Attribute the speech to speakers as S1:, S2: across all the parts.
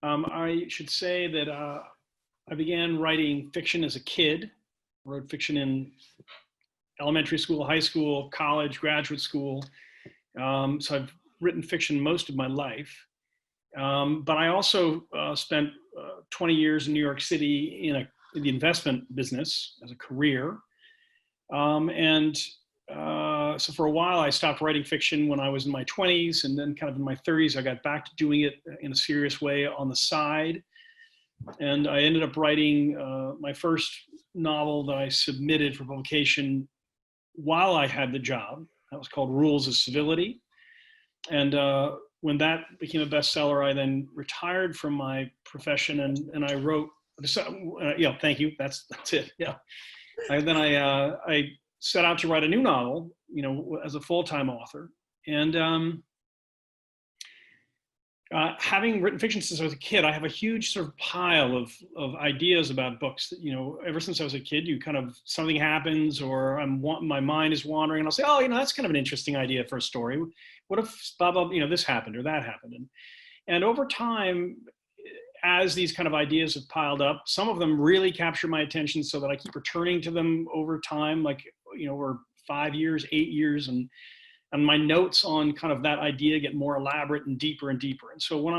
S1: I should say that I began writing fiction as a kid. I wrote fiction in elementary school, high school, college, graduate school. So I've written fiction most of my life. But I also spent 20 years in New York City in the investment business as a career. So for a while, I stopped writing fiction when I was in my 20s, and then kind of in my 30s, I got back to doing it in a serious way on the side. And I ended up writing my first novel that I submitted for publication while I had the job. That was called Rules of Civility. And when that became a bestseller, I then retired from my profession and I wrote, yeah, thank you, that's it, yeah. I set out to write a new novel, as a full-time author. And having written fiction since I was a kid, I have a huge sort of pile of ideas about books that, ever since I was a kid, something happens or my mind is wandering and I'll say, oh, that's kind of an interesting idea for a story. What if blah, blah, this happened or that happened? And over time, as these kind of ideas have piled up, some of them really capture my attention so that I keep returning to them over time, like, over 5 years, 8 years, and my notes on kind of that idea get more elaborate and deeper and deeper. And so when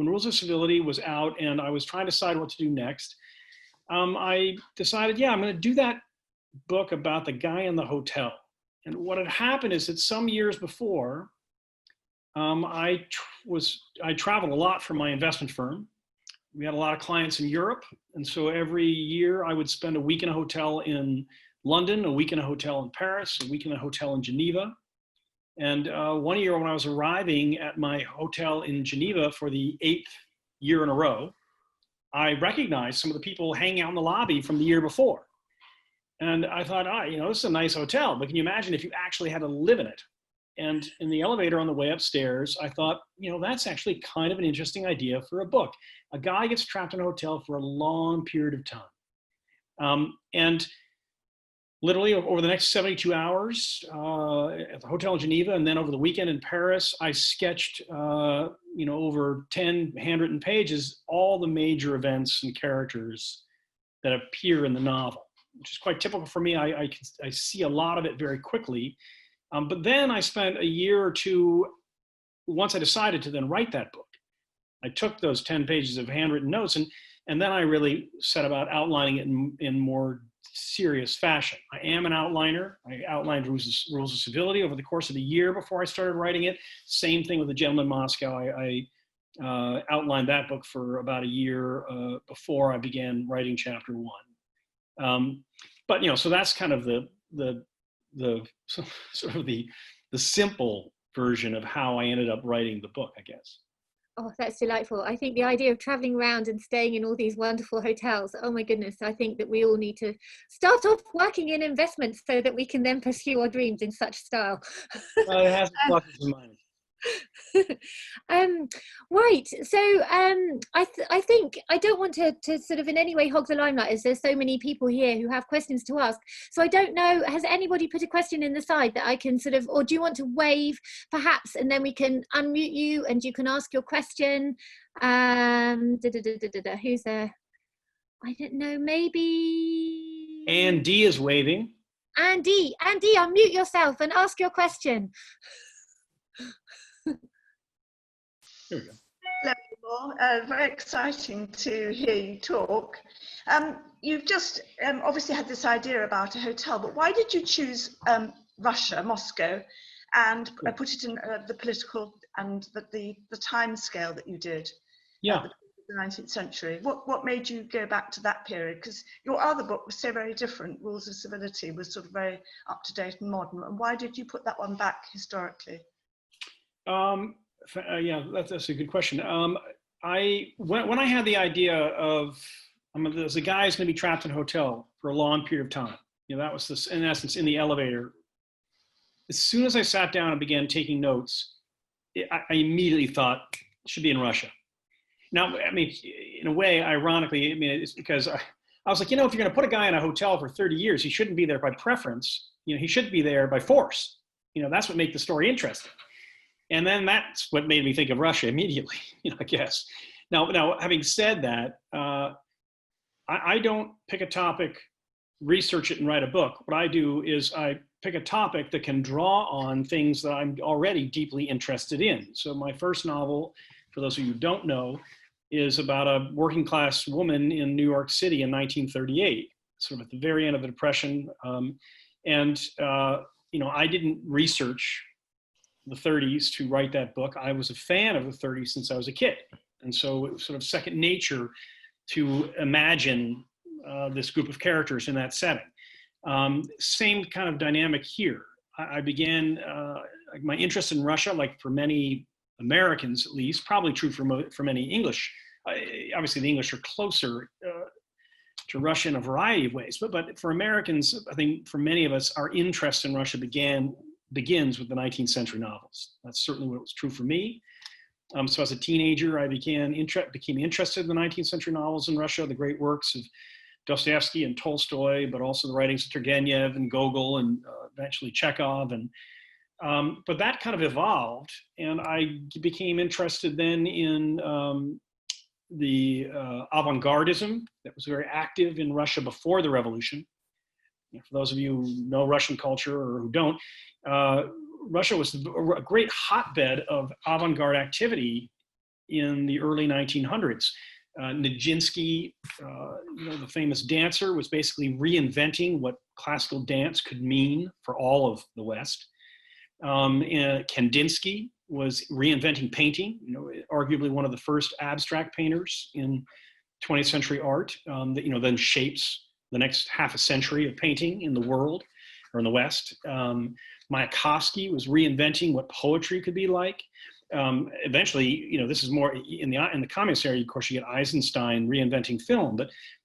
S1: Rules of Civility was out and I was trying to decide what to do next, I decided, I'm going to do that book about the guy in the hotel. And what had happened is that some years before, I traveled a lot for my investment firm. We had a lot of clients in Europe. And so every year I would spend a week in a hotel in London, a week in a hotel in Paris, a week in a hotel in Geneva. And one year when I was arriving at my hotel in Geneva for the 8th year in a row, I recognized some of the people hanging out in the lobby from the year before. And I thought, this is a nice hotel, but can you imagine if you actually had to live in it? And in the elevator on the way upstairs, I thought, that's actually kind of an interesting idea for a book. A guy gets trapped in a hotel for a long period of time. And literally over the next 72 hours at the hotel in Geneva, and then over the weekend in Paris, I sketched, over 10 handwritten pages, all the major events and characters that appear in the novel, which is quite typical for me. I see a lot of it very quickly. But then I spent a year or two, once I decided to then write that book, I took those 10 pages of handwritten notes and then I really set about outlining it in more serious fashion. I am an outliner. I outlined Rules of Civility over the course of the year before I started writing it. Same thing with The Gentleman in Moscow. I outlined that book for about a year before I began writing chapter 1. But so that's kind of the sort of the simple version of how I ended up writing the book, I guess.
S2: Oh, that's delightful. I think the idea of traveling around and staying in all these wonderful hotels, oh my goodness, I think that we all need to start off working in investments so that we can then pursue our dreams in such style.
S1: Well, it has pluses and minuses.
S2: Right, so I think I don't want to sort of in any way hog the limelight, as there's so many people here who have questions to ask. So I don't know, has anybody put a question in the side that I can sort of, or do you want to wave perhaps, and then we can unmute you and you can ask your question? Who's there? I don't know, maybe
S1: Andy is waving.
S2: Andy, unmute yourself and ask your question.
S1: Here we go.
S3: Hello, very exciting to hear you talk. You've just obviously had this idea about a hotel, but why did you choose Russia, Moscow, and put it in the political and the time scale that you did?
S1: Yeah.
S3: The 19th century. What made you go back to that period? Because your other book was so very different. Rules of Civility was sort of very up to date and modern. And why did you put that one back historically?
S1: Yeah, that's a good question. When I had the idea of there's a guy who's going to be trapped in a hotel for a long period of time. That was this, in essence, in the elevator. As soon as I sat down and began taking notes, I immediately thought it should be in Russia. Now, in a way, ironically, it's because I was like, if you're going to put a guy in a hotel for 30 years, he shouldn't be there by preference. He should be there by force. That's what makes the story interesting. And then that's what made me think of Russia immediately, I guess. Now, having said that, I don't pick a topic, research it, and write a book. What I do is I pick a topic that can draw on things that I'm already deeply interested in. So my first novel, for those of you who don't know, is about a working class woman in New York City in 1938, sort of at the very end of the Depression. I didn't research the 30s to write that book. I was a fan of the 30s since I was a kid. And so it was sort of second nature to imagine this group of characters in that setting. Same kind of dynamic here. I began my interest in Russia, like for many Americans at least, probably true for many English. Obviously, the English are closer to Russia in a variety of ways, but for Americans, I think for many of us, our interest in Russia begins with the 19th century novels. That's certainly what was true for me. So as a teenager, I became interested in the 19th century novels in Russia, the great works of Dostoevsky and Tolstoy, but also the writings of Turgenev and Gogol and eventually Chekhov. But that kind of evolved, and I became interested then in the avant-gardism that was very active in Russia before the revolution. For those of you who know Russian culture or who don't, Russia was a great hotbed of avant-garde activity in the early 1900s. Nijinsky, the famous dancer, was basically reinventing what classical dance could mean for all of the West. Kandinsky was reinventing painting, arguably one of the first abstract painters in 20th century art that then shapes the next half a century of painting in the world or in the West. Mayakovsky was reinventing what poetry could be like. Eventually, this is more in the communist era. Of course, you get Eisenstein reinventing film,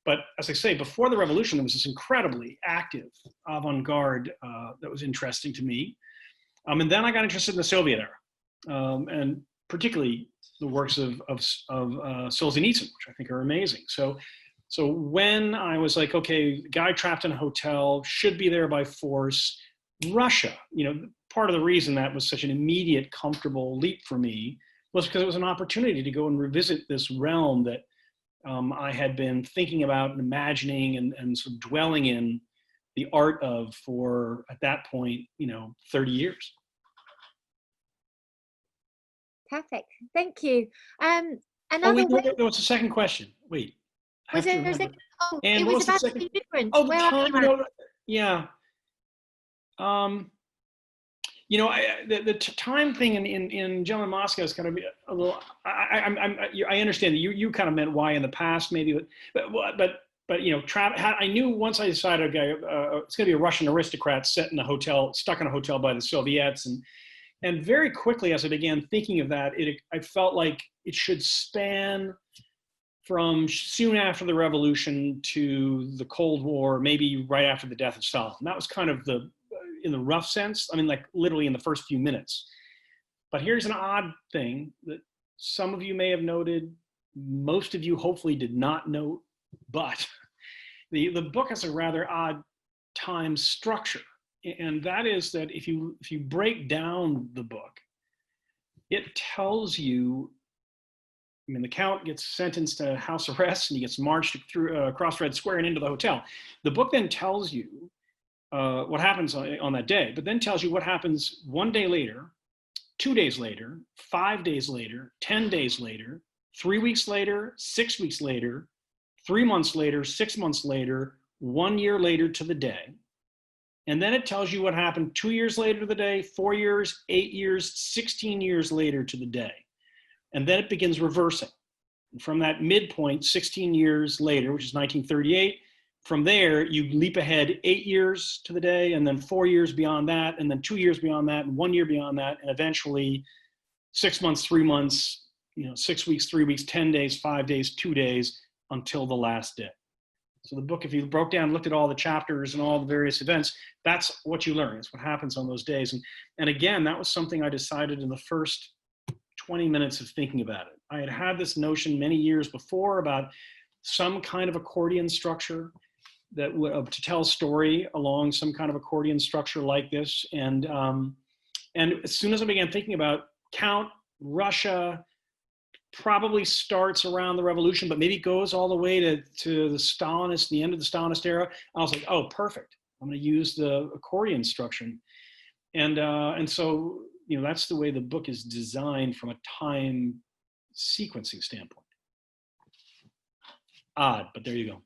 S1: but as I say, before the revolution, there was this incredibly active avant-garde that was interesting to me. And then I got interested in the Soviet era, and particularly the works of Solzhenitsyn, which I think are amazing. So when I was like, okay, guy trapped in a hotel, should be there by force, Russia, part of the reason that was such an immediate, comfortable leap for me was because it was an opportunity to go and revisit this realm that I had been thinking about and imagining and sort of dwelling in the art of for, at that point, 30 years.
S2: Perfect. Thank you.
S1: There was a second question. Wait.
S2: Was there a second? Oh,
S1: and
S2: it was about the difference.
S1: Oh,
S2: Where are you at?
S1: Yeah. The time thing in Gentleman Moscow is kind of a little. I understand that you kind of meant why in the past maybe, but I knew once I decided, okay, it's going to be a Russian aristocrat stuck in a hotel by the Soviets, and very quickly as I began thinking of that, I felt like it should span from soon after the revolution to the Cold War, maybe right after the death of Stalin. And that was kind of in the rough sense, like literally in the first few minutes. But here's an odd thing that some of you may have noted, most of you hopefully did not note, but the book has a rather odd time structure. And that is that if you break down the book, it tells you, the Count gets sentenced to house arrest and he gets marched through across Red Square and into the hotel. The book then tells you what happens on that day, but then tells you what happens 1 day later, 2 days later, 5 days later, 10 days later, 3 weeks later, 6 weeks later, 3 months later, 6 months later, 1 year later to the day. And then it tells you what happened 2 years later to the day, 4 years, 8 years, 16 years later to the day. And then it begins reversing. And from that midpoint, 16 years later, which is 1938, from there, you leap ahead 8 years to the day, and then 4 years beyond that, and then 2 years beyond that, and 1 year beyond that, and eventually 6 months, 3 months, 6 weeks, 3 weeks, 10 days, 5 days, 2 days, until the last day. So the book, if you broke down, looked at all the chapters and all the various events, that's what you learn. It's what happens on those days. And again, that was something I decided in the first 20 minutes of thinking about it. I had this notion many years before about some kind of accordion structure that would to tell a story along some kind of accordion structure like this. And as soon as I began thinking about Count Russia probably starts around the revolution, but maybe goes all the way to the Stalinist, the end of the Stalinist era. I was like, oh, perfect. I'm going to use the accordion structure. And so, you know, that's the way the book is designed from a time sequencing standpoint. Odd, but there you go.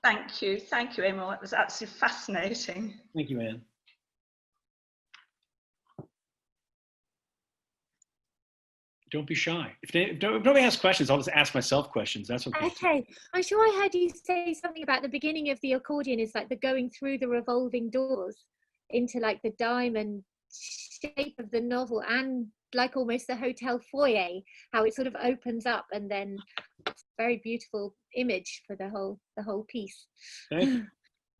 S3: Thank you, Amor. It was absolutely fascinating.
S1: Thank you, Anne. Don't be shy. If nobody has questions, I'll just ask myself questions. That's okay.
S2: Okay. I'm sure I heard you say something about the beginning of the accordion is like the going through the revolving doors into like the diamond shape of the novel, and like almost the hotel foyer, how it sort of opens up, and then it's a very beautiful image for the whole piece.
S1: Thank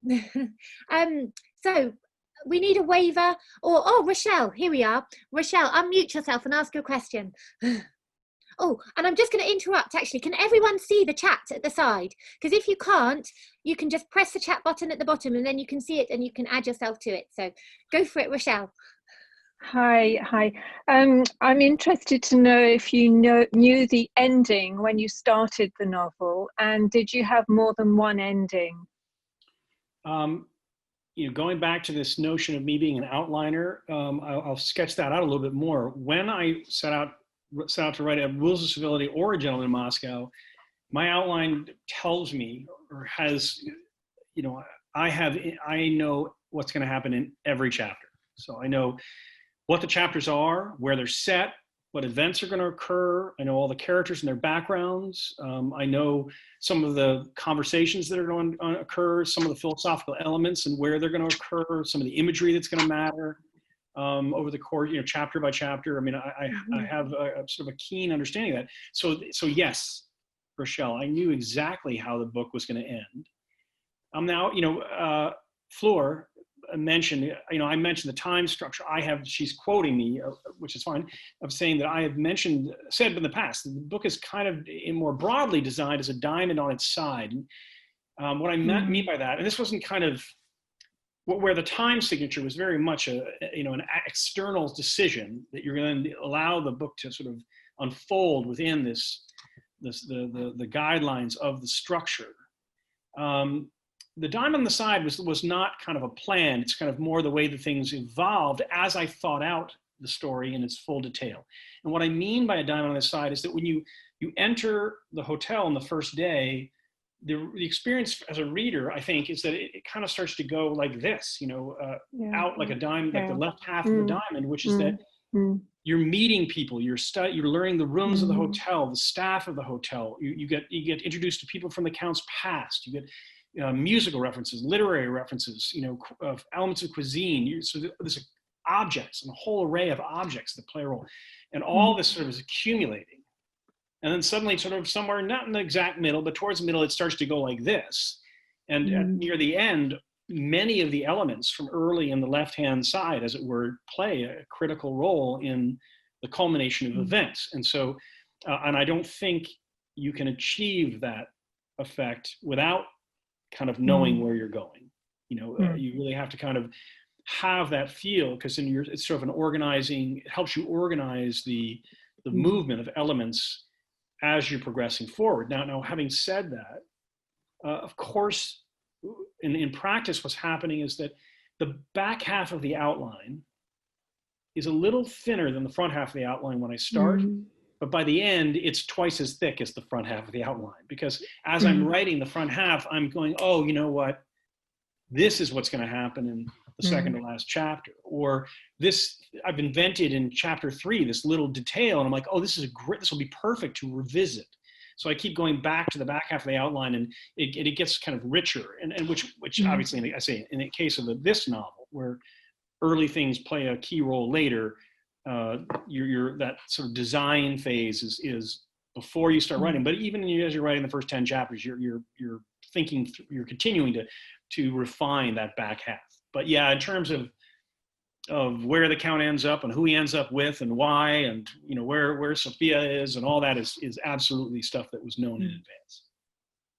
S1: you.
S2: So we need a waiver, or oh, Rochelle, here we are. Rochelle, unmute yourself and ask your question. Oh, and I'm just going to interrupt, actually. Can everyone see the chat at the side? Because if you can't, you can just press the chat button at the bottom and then you can see it and you can add yourself to it. So go for it, Rochelle.
S4: Hi. I'm interested to know if you knew the ending when you started the novel, and did you have more than one ending?
S1: You know, going back to this notion of me being an outliner, I'll sketch that out a little bit more. When I set out to write a Rules of Civility or A Gentleman in Moscow, my outline tells me, or has, you know, I know what's going to happen in every chapter. So I know what the chapters are, where they're set, what events are going to occur. I know all the characters and their backgrounds. I know some of the conversations that are going to occur, some of the philosophical elements and where they're going to occur, some of the imagery that's going to matter over the course, you know, chapter by chapter. I mean, I have a sort of a keen understanding of that. So yes, Rochelle, I knew exactly how the book was going to end. Now, you know, Fleur mentioned, you know, I mentioned the time structure. She's quoting me, which is fine. I'm saying that I have said in the past, that the book is kind of more broadly designed as a diamond on its side. What I mean by that, and this wasn't kind of where the time signature was very much an external decision that you're going to allow the book to sort of unfold within the guidelines of the structure. The diamond on the side was not kind of a plan. It's kind of more the way that things evolved as I thought out the story in its full detail. And what I mean by a diamond on the side is that when you enter the hotel on the first day, the experience as a reader, I think, is that it kind of starts to go like this, you know, out like a diamond, like the left half of the diamond, which is that you're meeting people, you're learning the rooms of the hotel, the staff of the hotel. You get introduced to people from the Count's past. You get musical references, literary references, you know, elements of cuisine. So there's objects and a whole array of objects that play a role, and all this sort of is accumulating. And then suddenly, sort of somewhere, not in the exact middle, but towards the middle, it starts to go like this. And near the end, many of the elements from early in the left-hand side, as it were, play a critical role in the culmination of events. And so, and I don't think you can achieve that effect without kind of knowing where you're going. You know, you really have to kind of have that feel, because then it's sort of an organizing, it helps you organize the movement of elements as you're progressing forward. Now, having said that, of course, in practice, what's happening is that the back half of the outline is a little thinner than the front half of the outline when I start, but by the end, it's twice as thick as the front half of the outline, because as I'm writing the front half, I'm going, oh, you know what? This is what's going to happen in the second to last chapter. Or this, I've invented in chapter 3, this little detail, and I'm like, oh, this is great. This will be perfect to revisit. So I keep going back to the back half of the outline, and it gets kind of richer, and which obviously, I say, in the case of this novel, where early things play a key role later, that sort of design phase is before you start writing. But even as you're writing the first 10 chapters, you're thinking, you're continuing to refine that back half. But yeah, in terms of where the Count ends up and who he ends up with and why, and you know where Sophia is and all that is absolutely stuff that was known in advance.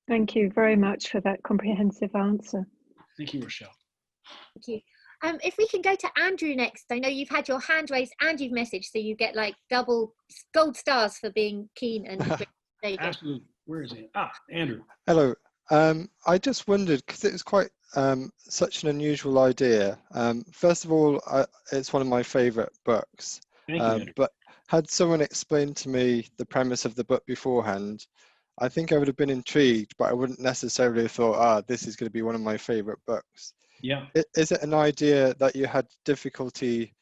S4: Thank you very much for that comprehensive answer.
S1: Thank you, Rochelle.
S2: Thank you. If we can go to Andrew next. I know you've had your hand raised and you've messaged, so you get like double gold stars for being keen and there you go.
S1: Absolutely. Where is he? Andrew.
S5: Hello. I just wondered, because it was quite such an unusual idea. First of all, it's one of my favorite books.
S1: Thank you, Andrew.
S5: But had someone explained to me the premise of the book beforehand, I think I would have been intrigued, but I wouldn't necessarily have thought, this is going to be one of my favorite books.
S1: Yeah.
S5: Is it an idea that you had difficulty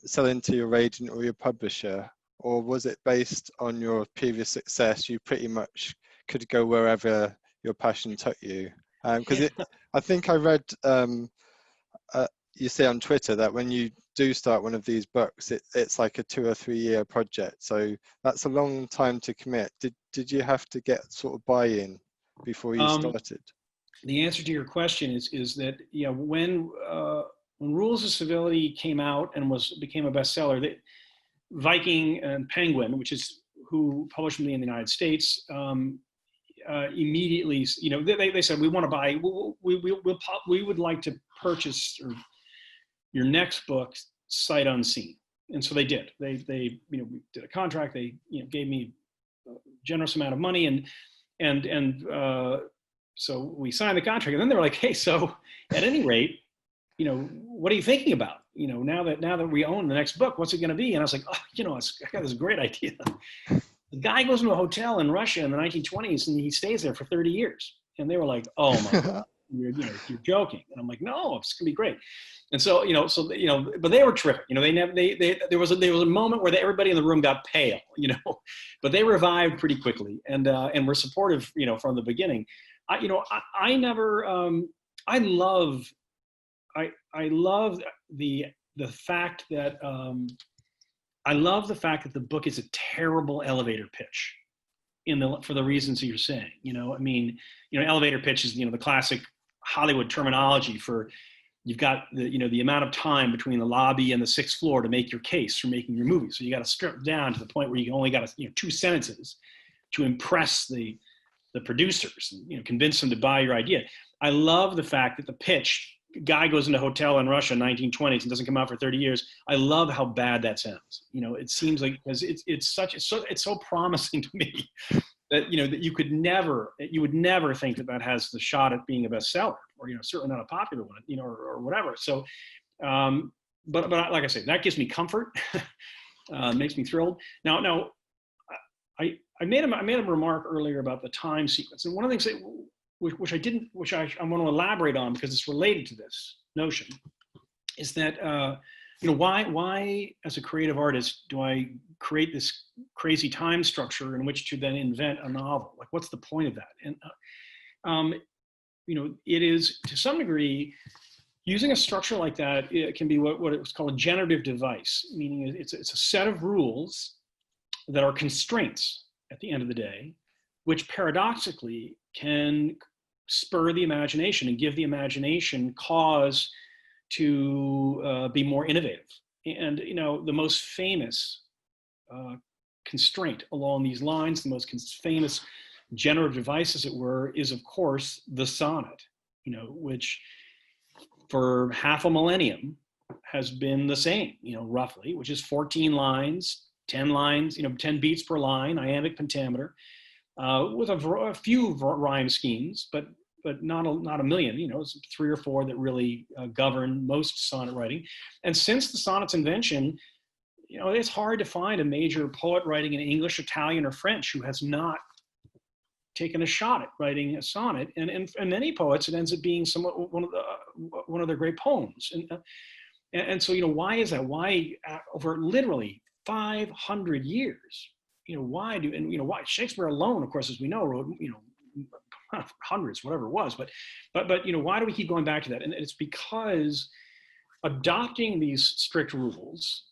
S5: selling to your agent or your publisher, or was it based on your previous success? You pretty much could go wherever your passion took you. Because I think I read you say on Twitter that when you do start one of these books, it's like a 2 or 3 year project. So that's a long time to commit. Did you have to get sort of buy-in before you started?
S1: The answer to your question is that when Rules of Civility came out and became a bestseller, Viking and Penguin, which is who published me in the United States, immediately, they said, we want to buy, we would like to purchase your next book sight unseen. And so they did. They we did a contract. They gave me a generous amount of money, and so we signed the contract. And then they were like, hey, so at any rate, what are you thinking about? Now that we own the next book, what's it going to be? And I was like, I got this great idea. The guy goes into a hotel in Russia in the 1920s and he stays there for 30 years. And they were like, oh my God, you're joking. And I'm like, no, it's gonna be great. And so, but they were terrific. There was a moment where everybody in the room got pale, but they revived pretty quickly and were supportive, from the beginning. I love the fact that the book is a terrible elevator pitch for the reasons you're saying. Elevator pitch is the classic Hollywood terminology for you've got the amount of time between the lobby and the 6th floor to make your case for making your movie. So you got to strip down to the point where you only got 2 sentences to impress the producers and convince them to buy your idea. I love the fact that the pitch, guy goes into a hotel in Russia in 1920s and doesn't come out for 30 years. I love how bad that sounds. It seems like, because it's so promising to me that that you would never think that has the shot at being a bestseller, or certainly not a popular one, or whatever. So, but like I say, that gives me comfort, makes me thrilled. Now, I made a remark earlier about the time sequence, and one of the things which I want to elaborate on because it's related to this notion, is that why as a creative artist do I create this crazy time structure in which to then invent a novel? Like, what's the point of that? And it is, to some degree, using a structure like that. It can be what it's called a generative device, meaning it's a set of rules that are constraints at the end of the day, which paradoxically can spur the imagination and give the imagination cause to be more innovative. And the most famous constraint along these lines, the most famous generative device, as it were, is of course the sonnet, which for half a millennium has been the same, roughly, which is 14 lines, 10 lines, 10 beats per line, iambic pentameter, with a few rhyme schemes, but not a million. It's 3 or 4 that really govern most sonnet writing. And since the sonnet's invention, it's hard to find a major poet writing in English, Italian, or French who has not taken a shot at writing a sonnet. And many poets, it ends up being one of their great poems. And so why is that? Why over literally 500 years? Why Shakespeare alone, of course, as we know, wrote hundreds, whatever it was, but why do we keep going back to that? And it's because adopting these strict rules,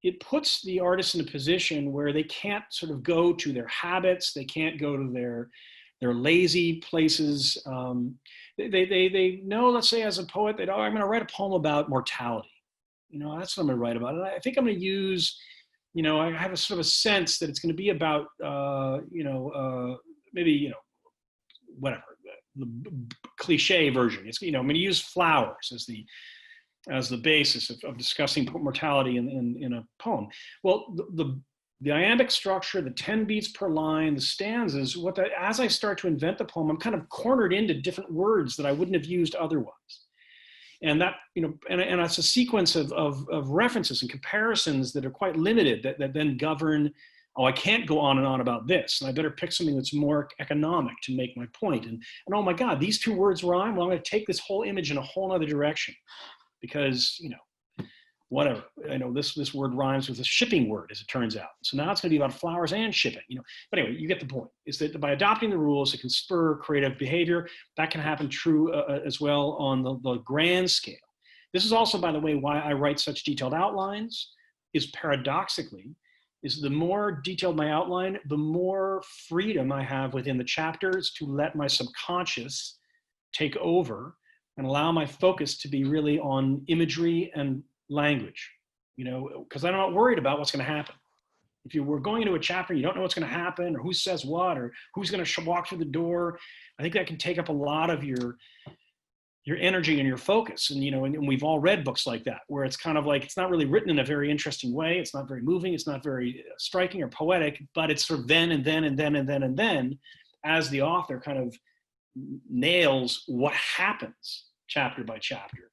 S1: it puts the artists in a position where they can't sort of go to their habits, they can't go to their lazy places. They know, let's say as a poet, I'm going to write a poem about mortality. That's what I'm going to write about. And I think I'm going to use, I have a sort of a sense that it's going to be about, maybe, whatever, the cliche version. It's, I'm going to use flowers as the as the basis of discussing mortality in a poem. Well, the iambic structure, the 10 beats per line, the stanzas, as I start to invent the poem, I'm kind of cornered into different words that I wouldn't have used otherwise. And that, and it's a sequence of references and comparisons that are quite limited that then govern, oh, I can't go on and on about this, and I better pick something that's more economic to make my point. And oh my God, these two words rhyme, well, I'm gonna take this whole image in a whole other direction because, whatever, this word rhymes with a shipping word, as it turns out. So now it's going to be about flowers and shipping, But anyway, you get the point, is that by adopting the rules, it can spur creative behavior. That can happen true as well on the grand scale. This is also, by the way, why I write such detailed outlines, is paradoxically, is the more detailed my outline, the more freedom I have within the chapters to let my subconscious take over and allow my focus to be really on imagery and language, because I'm not worried about what's going to happen. If you were going into a chapter, you don't know what's going to happen or who says what or who's going to walk through the door. I think that can take up a lot of your energy and your focus. And, and we've all read books like that, where it's kind of like, it's not really written in a very interesting way. It's not very moving. It's not very striking or poetic, but it's sort of then and then and then and then and then as the author kind of nails what happens chapter by chapter.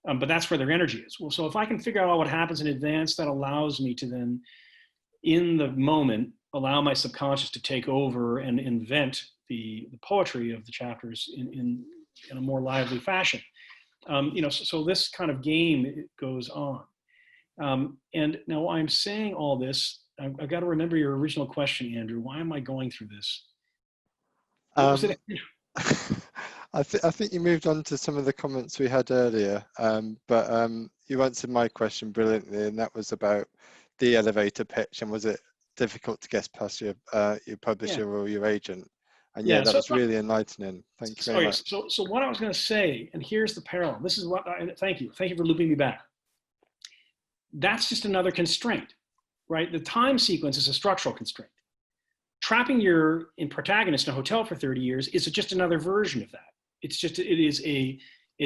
S1: But that's where their energy is. Well, so if I can figure out what happens in advance, that allows me to then, in the moment, allow my subconscious to take over and invent the poetry of the chapters in a more lively fashion. So this kind of game goes on. And now I'm saying all this, I've got to remember your original question, Andrew. Why am I going through this?
S5: I think you moved on to some of the comments we had earlier, but you answered my question brilliantly, and that was about the elevator pitch, and was it difficult to get past your publisher or your agent? And that was really enlightening. Thank you very much.
S1: So what I was going to say, and here's the parallel. This is what thank you for looping me back. That's just another constraint, right? The time sequence is a structural constraint. Trapping your protagonist in a hotel for 30 years is just another version of that. It's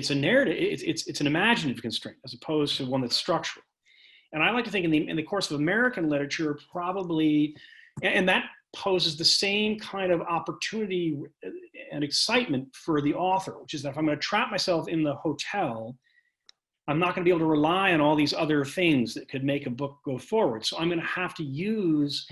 S1: a narrative. It's an imaginative constraint as opposed to one that's structural. And I like to think in the course of American literature, probably, and that poses the same kind of opportunity and excitement for the author, which is that if I'm going to trap myself in the hotel, I'm not going to be able to rely on all these other things that could make a book go forward. So I'm going to have to use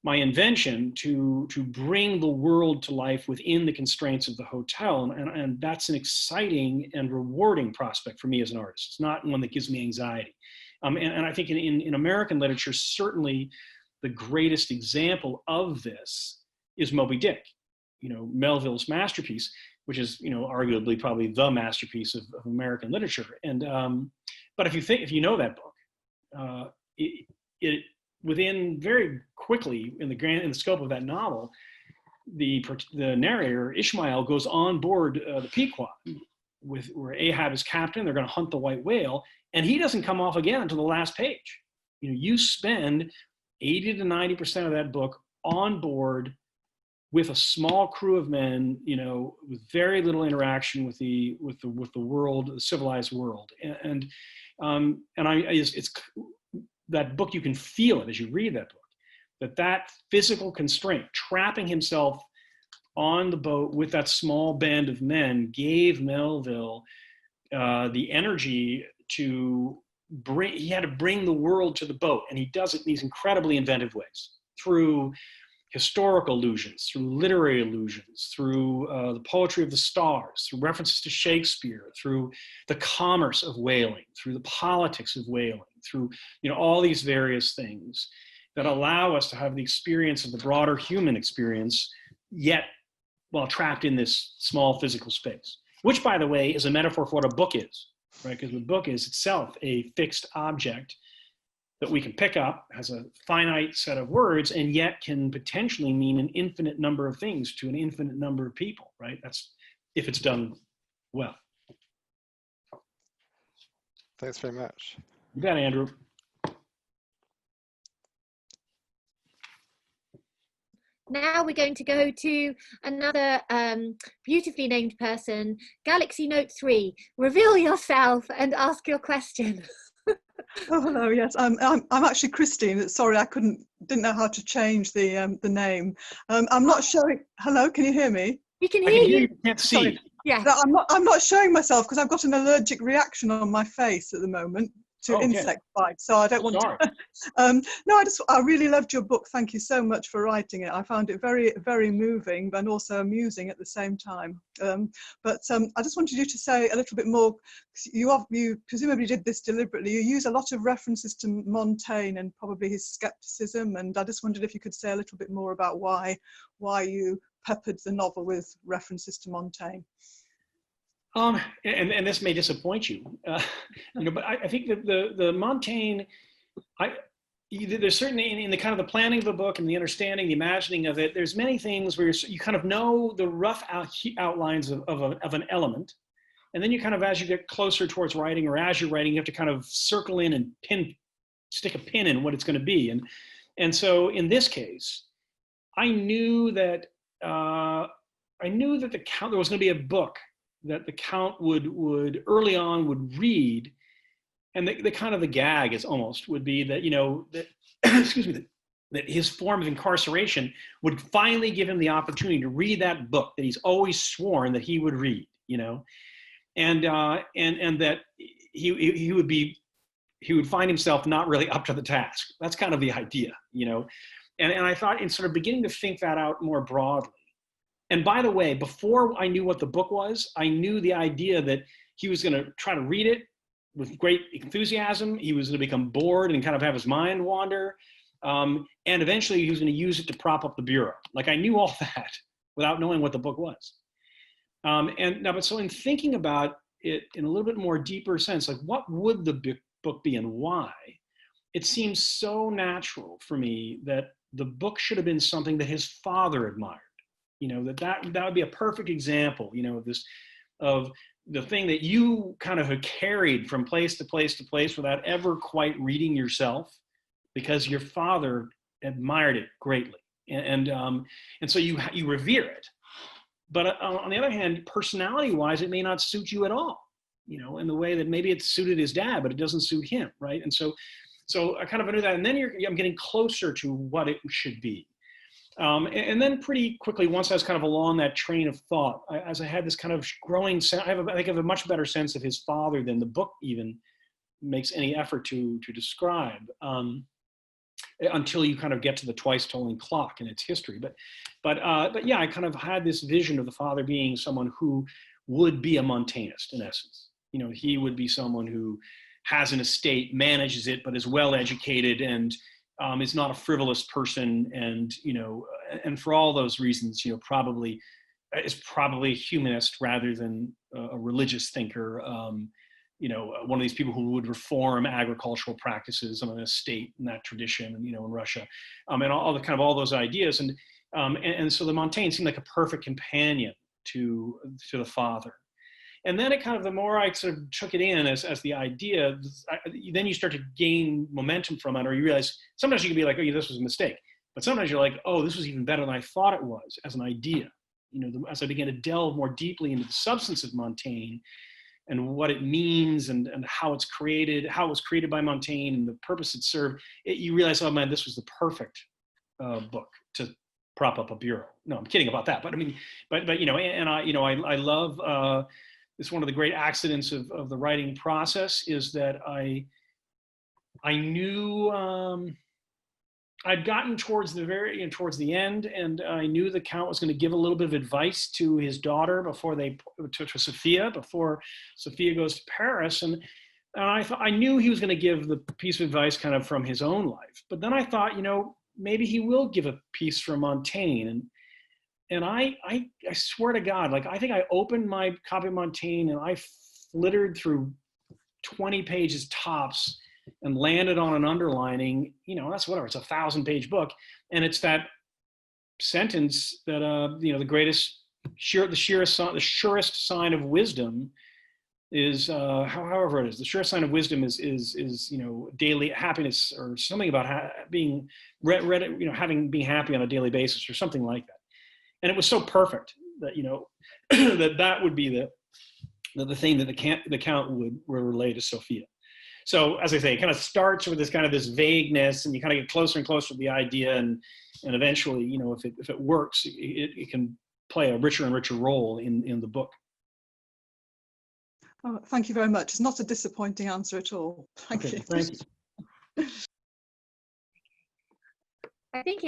S1: my invention to bring the world to life within the constraints of the hotel. And that's an exciting and rewarding prospect for me as an artist. It's not one that gives me anxiety. And I think in American literature, certainly the greatest example of this is Moby Dick, Melville's masterpiece, which is, arguably probably the masterpiece of American literature. And, but if you know that book, it within very quickly in the scope of that novel, the narrator Ishmael goes on board the Pequod where Ahab is captain. They're going to hunt the white whale, and he doesn't come off again until the last page. You spend 80 to 90% of that book on board with a small crew of men, with very little interaction with the world, the civilized world, and it's that book, you can feel it as you read that book, that physical constraint, trapping himself on the boat with that small band of men, gave Melville the energy he had to bring the world to the boat. And he does it in these incredibly inventive ways, through historical allusions, through literary allusions, through the poetry of the stars, through references to Shakespeare, through the commerce of whaling, through the politics of whaling, through all these various things that allow us to have the experience of the broader human experience, yet while trapped in this small physical space, which, by the way, is a metaphor for what a book is, right? Because the book is itself a fixed object that we can pick up, has a finite set of words, and yet can potentially mean an infinite number of things to an infinite number of people, right? That's if it's done well.
S5: Thanks very much.
S1: You bet, Andrew.
S2: Now we're going to go to another beautifully named person, Galaxy Note 3. Reveal yourself and ask your question.
S6: Oh, hello. Yes, I'm actually Christine. Sorry, didn't know how to change the name. I'm not showing. Hello, can you hear me?
S2: We can
S1: I
S2: hear
S1: can hear
S2: you.
S1: you, can't see.
S6: Sorry.
S2: Yes.
S6: No, I'm not showing myself because I've got an allergic reaction on my face at the moment to
S1: Okay.
S6: insect bites, so I don't want
S1: Sorry.
S6: to. No, I really loved your book. Thank you so much for writing it. I found it very, very moving and also amusing at the same time. But I just wanted you to say a little bit more. You presumably did this deliberately. You use a lot of references to Montane and probably his skepticism, and I just wondered if you could say a little bit more about why you peppered the novel with references to Montane.
S1: And this may disappoint you, but I think that the Montane, there's certainly in the kind of the planning of the book and the understanding, the imagining of it, there's many things where you kind of know the rough outlines of an element. And then you kind of, as you get closer towards writing or as you're writing, you have to kind of circle in and stick a pin in what it's going to be. And so in this case, I knew that the Count, there was going to be a book that the Count would early on would read, and the kind of the gag is almost would be that, that excuse me, that his form of incarceration would finally give him the opportunity to read that book that he's always sworn that he would read, and that he would find himself not really up to the task. That's kind of the idea, and I thought in sort of beginning to think that out more broadly. And by the way, before I knew what the book was, I knew the idea that he was going to try to read it with great enthusiasm. He was going to become bored and kind of have his mind wander. And eventually he was going to use it to prop up the bureau. Like I knew all that without knowing what the book was. But so in thinking about it in a little bit more deeper sense, like what would the book be and why? It seems so natural for me that the book should have been something that his father admired. That would be a perfect example, of the thing that you kind of have carried from place to place to place without ever quite reading yourself, because your father admired it greatly, and so you revere it. But on the other hand, personality-wise, it may not suit you at all, in the way that maybe it suited his dad, but it doesn't suit him, right? And so I kind of knew that, and then I'm getting closer to what it should be. And then pretty quickly, once I was kind of along that train of thought, as I had this kind of growing sense, I think I have a much better sense of his father than the book even makes any effort to describe, until you kind of get to the twice tolling clock and its history. But yeah, I kind of had this vision of the father being someone who would be a Montanist in essence. He would be someone who has an estate, manages it, but is well educated and is not a frivolous person, and for all those reasons, probably is probably a humanist rather than a religious thinker. One of these people who would reform agricultural practices on an estate in that tradition, and in Russia, and all those ideas, and so the Montane seemed like a perfect companion to the father. And then it kind of, the more I sort of took it in as the idea, then you start to gain momentum from it, or you realize sometimes you can be like, oh, this was a mistake. But sometimes you're like, oh, this was even better than I thought it was as an idea. As I began to delve more deeply into the substance of Montane and what it means and how it's created, how it was created by Montane and the purpose it served, you realize, oh man, this was the perfect book to prop up a bureau. No, I'm kidding about that. But I mean, and I love, it's one of the great accidents of the writing process is that I knew I'd gotten towards the end, and I knew the Count was going to give a little bit of advice to his daughter to Sophia before Sophia goes to Paris, and I thought I knew he was going to give the piece of advice kind of from his own life. But then I thought, maybe he will give a piece from Montane, and I swear to God, like I think I opened my copy of Montane and I flittered through 20 pages tops and landed on an underlining. That's whatever. It's a 1,000-page book, and it's that sentence that the surest sign of wisdom however it is, the sure sign of wisdom is daily happiness, or something about being being happy on a daily basis, or something like that. And it was so perfect that that would be the thing that the count would relay to Sophia. So as I say, it kind of starts with this vagueness, and you kind of get closer and closer to the idea, and eventually, if it works, it can play a richer and richer role in the book.
S6: Oh, thank you very much. It's not a disappointing answer at all. Thank you.
S1: Thank you.
S2: I think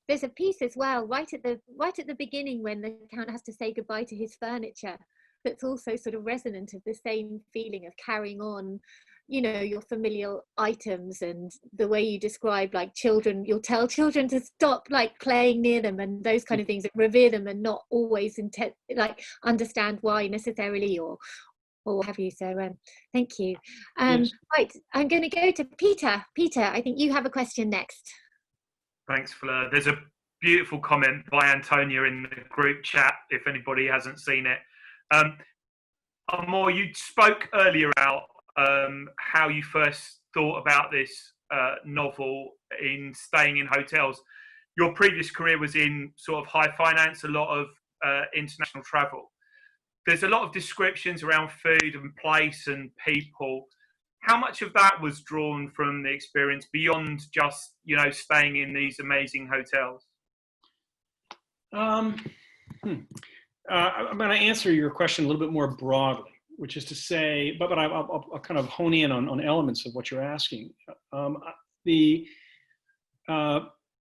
S2: there's a piece as well right at the beginning when the Count has to say goodbye to his furniture, that's also sort of resonant of the same feeling of carrying on, your familial items, and the way you describe, like, children, you'll tell children to stop like playing near them and those kind of things, and revere them, and not always understand why necessarily, or what have you. So thank you.
S1: Yes.
S2: Right, I'm going to go to Peter. Peter, I think you have a question next.
S7: Thanks, Fleur. There's a beautiful comment by Antonia in the group chat, if anybody hasn't seen it. Amor, you spoke earlier about how you first thought about this novel in staying in hotels. Your previous career was in sort of high finance, a lot of international travel. There's a lot of descriptions around food and place and people. How much of that was drawn from the experience beyond just, staying in these amazing hotels?
S1: I'm going to answer your question a little bit more broadly, which is to say, but I'll kind of hone in on elements of what you're asking. The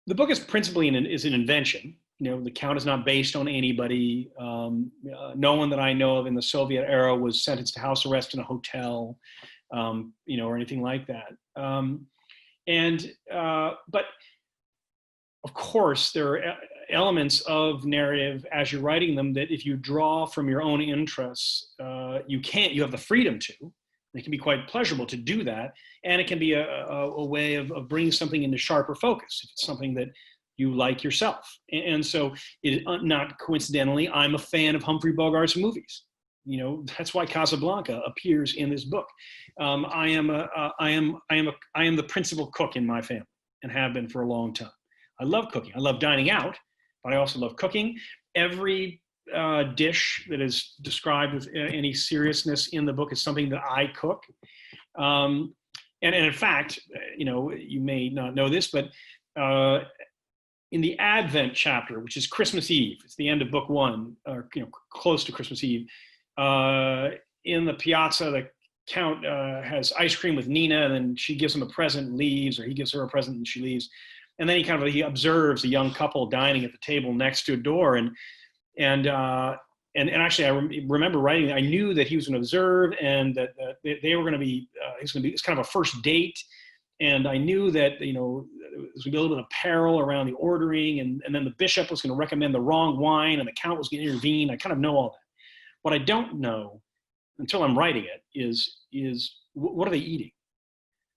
S1: book is principally is an invention. The Count is not based on anybody. No one that I know of in the Soviet era was sentenced to house arrest in a hotel, or anything like that. But of course, there are elements of narrative as you're writing them that if you draw from your own interests, you have the freedom to. It can be quite pleasurable to do that. And it can be a way of bringing something into sharper focus if it's something that you like yourself. And so, not coincidentally, I'm a fan of Humphrey Bogart's movies. That's why Casablanca appears in this book. I am the principal cook in my family, and have been for a long time. I love cooking. I love dining out, but I also love cooking. Every dish that is described with any seriousness in the book is something that I cook. And in fact, you may not know this, but in the Advent chapter, which is Christmas Eve, it's the end of book 1, or close to Christmas Eve, in the piazza, the Count has ice cream with Nina, and then she gives him a present and leaves, or he gives her a present and she leaves. And then he observes a young couple dining at the table next to a door, and actually I remember writing. I knew that he was going to observe, and that they were going to be. It's kind of a first date, and I knew that there was going to be a little bit of peril around the ordering, and then the bishop was going to recommend the wrong wine, and the Count was going to intervene. I kind of know all that. What I don't know until I'm writing it is what are they eating?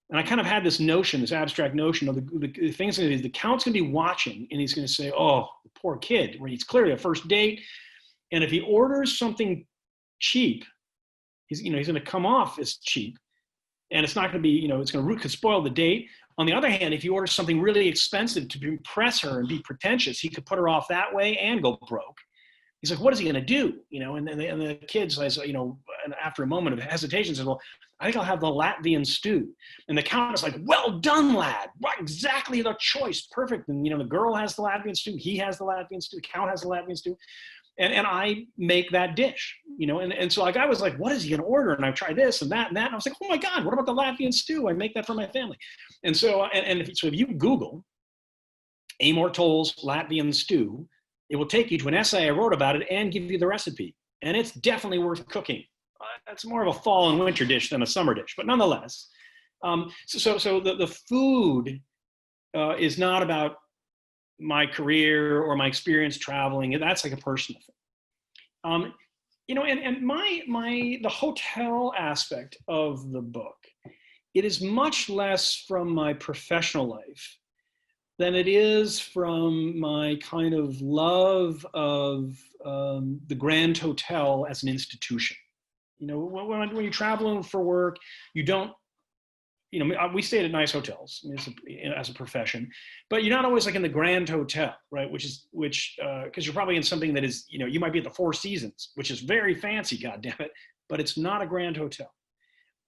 S1: And I kind of had this notion, this abstract notion of the things that the Count's going to be watching, and he's going to say, "Oh, the poor kid." It's clearly a first date, and if he orders something cheap, he's going to come off as cheap, and it's not going to be, could spoil the date. On the other hand, if he orders something really expensive to impress her and be pretentious, he could put her off that way and go broke. He's like, what is he going to do? And the kid says, and after a moment of hesitation says, "Well, I think I'll have the Latvian stew." And the Count is like, "Well done, lad. What, exactly the choice. Perfect." And, the girl has the Latvian stew. He has the Latvian stew. The Count has the Latvian stew. And I make that dish, and so I was like, what is he going to order? And I try this and that and that. And I was like, oh my God, what about the Latvian stew? I make that for my family. And so, so if you Google Amor Towles Latvian stew, it will take you to an essay I wrote about it and give you the recipe. And it's definitely worth cooking. It's more of a fall and winter dish than a summer dish, but nonetheless. So the food is not about my career or my experience traveling. That's like a personal thing. The hotel aspect of the book, it is much less from my professional life than it is from my kind of love of the Grand Hotel as an institution. You know, when you're traveling for work, you don't, you know, we stayed at nice hotels as a profession, but you're not always like in the Grand Hotel, right? Because you're probably in something that is, you know, you might be at the Four Seasons, which is very fancy, goddamn it, but it's not a Grand Hotel.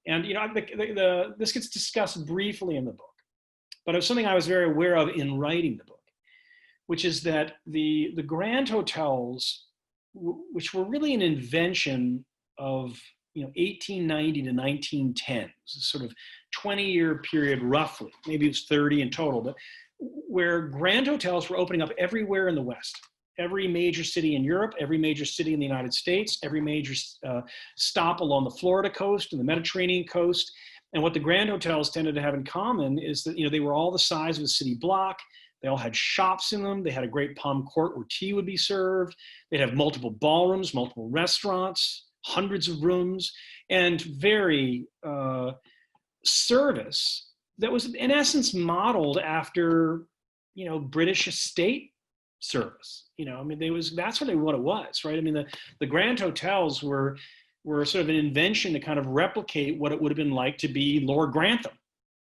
S1: And, you know, this gets discussed briefly in the book, but it was something I was very aware of in writing the book, which is that the Grand Hotels, which were really an invention of, you know, 1890 to 1910, sort of 20-year period roughly, maybe it's 30 in total, but where Grand Hotels were opening up everywhere in the West. Every major city in Europe, every major city in the United States, every major stop along the Florida coast and the Mediterranean coast. And what the Grand Hotels tended to have in common is that, you know, they were all the size of a city block. They all had shops in them. They had a great palm court where tea would be served. They'd have multiple ballrooms, multiple restaurants, hundreds of rooms, and very service that was in essence modeled after, you know, British estate service. You know, I mean, that's really what it was, right? I mean, the Grand Hotels were sort of an invention to kind of replicate what it would have been like to be Lord Grantham,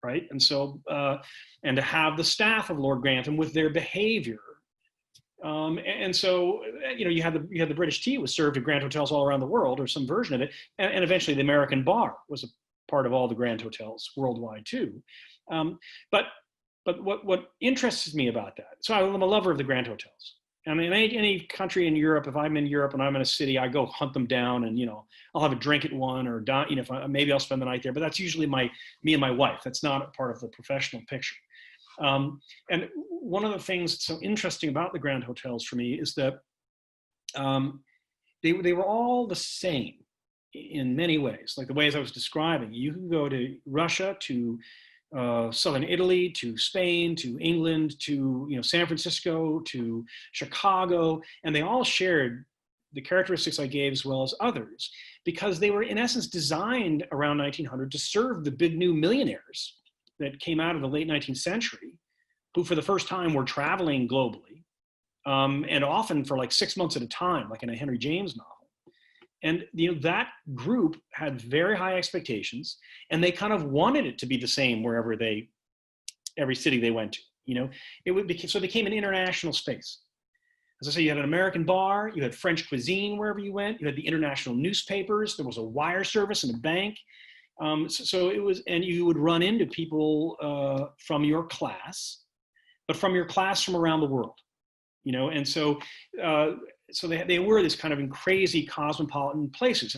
S1: right? And so, and to have the staff of Lord Grantham with their behavior. And so, you know, you had the British tea was served at Grand Hotels all around the world, or some version of it, and eventually the American bar was a part of all the Grand Hotels worldwide too. But what interests me about that, so I'm a lover of the Grand Hotels. I mean, any country in Europe, if I'm in Europe and I'm in a city, I go hunt them down, and, you know, I'll have a drink at one, or, you know, maybe I'll spend the night there, but that's usually me and my wife. That's not a part of the professional picture. And one of the things that's so interesting about the Grand Hotels for me is that they were all the same in many ways, like the ways I was describing. You can go to Russia, to southern Italy, to Spain, to England, to, you know, San Francisco, to Chicago, and they all shared the characteristics I gave as well as others, because they were in essence designed around 1900 to serve the big new millionaires that came out of the late 19th century, who for the first time were traveling globally, and often for like 6 months at a time, like in a Henry James novel. And, you know, that group had very high expectations, and they kind of wanted it to be the same wherever every city they went to. You know, so it became an international space. As I say, you had an American bar, you had French cuisine wherever you went, you had the international newspapers, there was a wire service and a bank. So it was, and you would run into people from your class, but from your class from around the world, you know. And so they were this kind of crazy cosmopolitan places,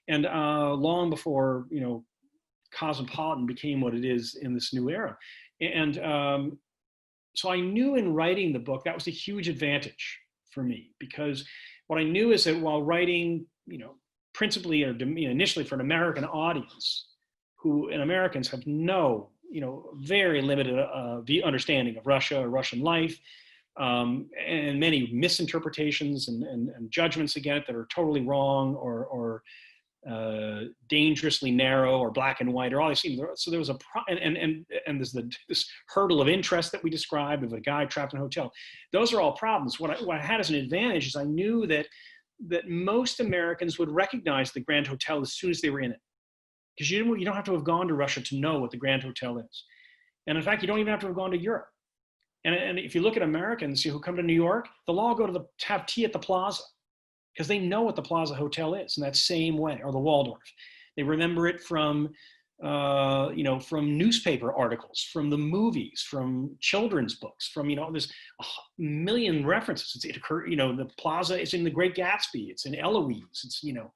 S1: and long before, you know, cosmopolitan became what it is in this new era. And so I knew in writing the book that was a huge advantage for me, because what I knew is that while writing, you know, principally or initially for an American audience, and Americans have no, you know, very limited understanding of Russia or Russian life, and many misinterpretations and judgments again that are totally wrong or dangerously narrow or black and white or all these things. So there was and there's this hurdle of interest that we described of a guy trapped in a hotel. Those are all problems. What I had as an advantage is I knew that most Americans would recognize the Grand Hotel as soon as they were in it. Because you don't have to have gone to Russia to know what the Grand Hotel is. And in fact, you don't even have to have gone to Europe. And if you look at Americans who come to New York, they'll all go to have tea at the Plaza, because they know what the Plaza Hotel is in that same way, or the Waldorf. They remember it from, you know, from newspaper articles, from the movies, from children's books, from, you know, there's a million references. You know, the Plaza is in The Great Gatsby. It's in Eloise. It's, you know,